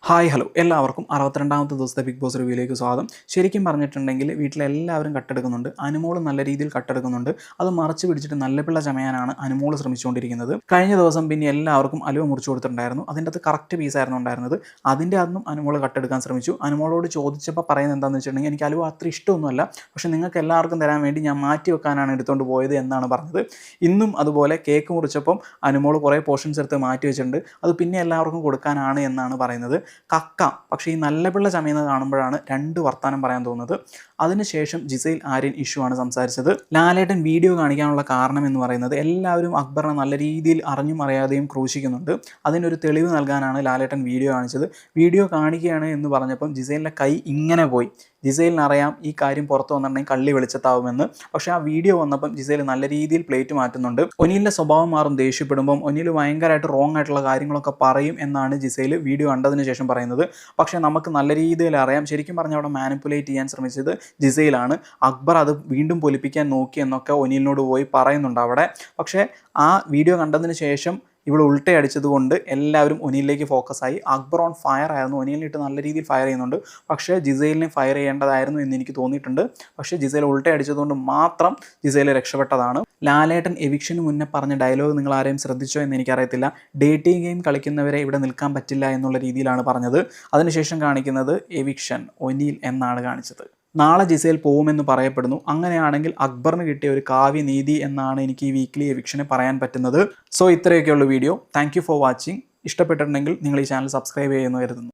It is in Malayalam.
ഹായ് ഹലോ എല്ലാവർക്കും 62ാമത്തെ ദിവസത്തെ ബിഗ് ബോസ് റിവ്യൂയിലേക്ക് സ്വാഗതം. ശരിക്കും പറഞ്ഞിട്ടുണ്ടെങ്കിൽ വീട്ടിലെല്ലാവരും കട്ടെടുക്കുന്നുണ്ട്. അനുമോൾ നല്ല രീതിയിൽ കട്ടെടുക്കുന്നുണ്ട്. അത് മറച്ചു പിടിച്ചിട്ട് നല്ല പിള്ള ചമയാനാണ് അനുമോൾ ശ്രമിച്ചുകൊണ്ടിരിക്കുന്നത്. കഴിഞ്ഞ ദിവസം പിന്നെ എല്ലാവർക്കും അലുവ മുറിച്ചു കൊടുത്തിട്ടുണ്ടായിരുന്നു. അതിൻ്റെ അത് കറക്റ്റ് പീസായിരുന്നു ഉണ്ടായിരുന്നത്. അതിൻ്റെ അന്നും അനുമോൾ കട്ടെടുക്കാൻ ശ്രമിച്ചു. അനുമോളോട് ചോദിച്ചപ്പോൾ പറയുന്നത് എന്താണെന്ന് വെച്ചിട്ടുണ്ടെങ്കിൽ എനിക്ക് അലുവ അത്ര ഇഷ്ടമൊന്നുമല്ല, പക്ഷേ നിങ്ങൾക്ക് എല്ലാവർക്കും തരാൻ വേണ്ടി ഞാൻ മാറ്റി വെക്കാനാണ് എടുത്തുകൊണ്ട് പോയത് എന്നാണ് പറഞ്ഞത്. ഇന്നും അതുപോലെ കേക്ക് മുറിച്ചപ്പം അനുമോൾ കുറേ പോർഷൻസ് എടുത്ത് മാറ്റി വെച്ചിട്ടുണ്ട്. അത് പിന്നെ എല്ലാവർക്കും കൊടുക്കാനാണ് എന്നാണ് പറയുന്നത്. കക്കാം, പക്ഷേ ഈ നല്ല പിള്ള ചമയുന്നത് കാണുമ്പോഴാണ് രണ്ട് വർത്താനം പറയാൻ തോന്നുന്നത്. അതിനുശേഷം ജിസൈൽ ആര്യൻ ഇഷ്യൂ ആണ് സംസാരിച്ചത്. ലാലേട്ടൻ വീഡിയോ കാണിക്കാനുള്ള കാരണം എന്ന് പറയുന്നത് എല്ലാവരും അക്ബറിനെ നല്ല രീതിയിൽ അറിഞ്ഞും അറിയാതെയും ക്രൂശിക്കുന്നുണ്ട്. അതിനൊരു തെളിവ് നൽകാനാണ് ലാലേട്ടൻ വീഡിയോ കാണിച്ചത്. വീഡിയോ കാണിക്കുകയാണ് എന്ന് പറഞ്ഞപ്പം ജിസൈലിൻ്റെ കൈ ഇങ്ങനെ പോയി. ജിസൈലിനറിയാം ഈ കാര്യം പുറത്ത് വന്നിട്ടുണ്ടെങ്കിൽ കള്ളി വെളിച്ചത്താവുമെന്ന്. പക്ഷേ ആ വീഡിയോ വന്നപ്പം ജിസൈൽ നല്ല രീതിയിൽ പ്ലേറ്റ് മാറ്റുന്നുണ്ട്. ഒനിലിൻ്റെ സ്വഭാവം മാറും ദേഷ്യപ്പെടുമ്പം. ഒനിൽ ഭയങ്കരമായിട്ട് റോങ് ആയിട്ടുള്ള കാര്യങ്ങളൊക്കെ പറയും എന്നാണ് ജിസൈൽ വീഡിയോ കണ്ടതിന് ശേഷം പറയുന്നത്. പക്ഷേ നമുക്ക് നല്ല രീതിയിൽ അറിയാം, ശരിക്കും പറഞ്ഞാൽ അവിടെ മാനിപ്പുലേറ്റ് ചെയ്യാൻ ശ്രമിച്ചത് ജിസൈലാണ്. അക്ബർ അത് വീണ്ടും പൊലിപ്പിക്കാൻ നോക്കി എന്നൊക്കെ ഒനിലിനോട് പോയി പറയുന്നുണ്ട് അവിടെ. പക്ഷേ ആ വീഡിയോ കണ്ടതിന് ശേഷം ഇവിടെ ഉൾട്ടയടിച്ചത് കൊണ്ട് എല്ലാവരും ഒനിലിലേക്ക് ഫോക്കസായി. അക്ബർ ഓൺ ഫയർ ആയിരുന്നു, ഒനിലിനിട്ട് നല്ല രീതിയിൽ ഫയർ ചെയ്യുന്നുണ്ട്. പക്ഷേ ജിസൈലിനെ ഫയർ ചെയ്യേണ്ടതായിരുന്നു എന്ന് എനിക്ക് തോന്നിയിട്ടുണ്ട്. പക്ഷേ ജിസൈൽ ഉൾട്ടയടിച്ചതുകൊണ്ട് മാത്രം ജിസൈൽ രക്ഷപ്പെട്ടതാണ്. ലാലേട്ടൻ എവിക്ഷന് മുന്നേ പറഞ്ഞ ഡയലോഗ് നിങ്ങൾ ആരെയും ശ്രദ്ധിച്ചോ എന്ന് എനിക്കറിയത്തില്ല. ഡേറ്റിംഗ് ഗെയിം കളിക്കുന്നവരെ ഇവിടെ നിൽക്കാൻ പറ്റില്ല എന്നുള്ള രീതിയിലാണ് പറഞ്ഞത്. അതിനുശേഷം കാണിക്കുന്നത് എവിക്ഷൻ ഒനിൽ എന്നാണ് കാണിച്ചത്. നാളെ ജിസൈൽ പോകുമെന്ന് പറയപ്പെടുന്നു. അങ്ങനെയാണെങ്കിൽ അക്ബറിന് കിട്ടിയ ഒരു കാവ്യനീതി എന്നാണ് എനിക്ക് ഈ വീക്ക്ലി എവിക്ഷനെ പറയാൻ പറ്റുന്നത്. സോ ഇത്രയൊക്കെയുള്ള video. Thank you for watching. ഇഷ്ടപ്പെട്ടിട്ടുണ്ടെങ്കിൽ നിങ്ങൾ ഈ ചാനൽ സബ്സ്ക്രൈബ് ചെയ്യുമെന്ന് കരുതുന്നു.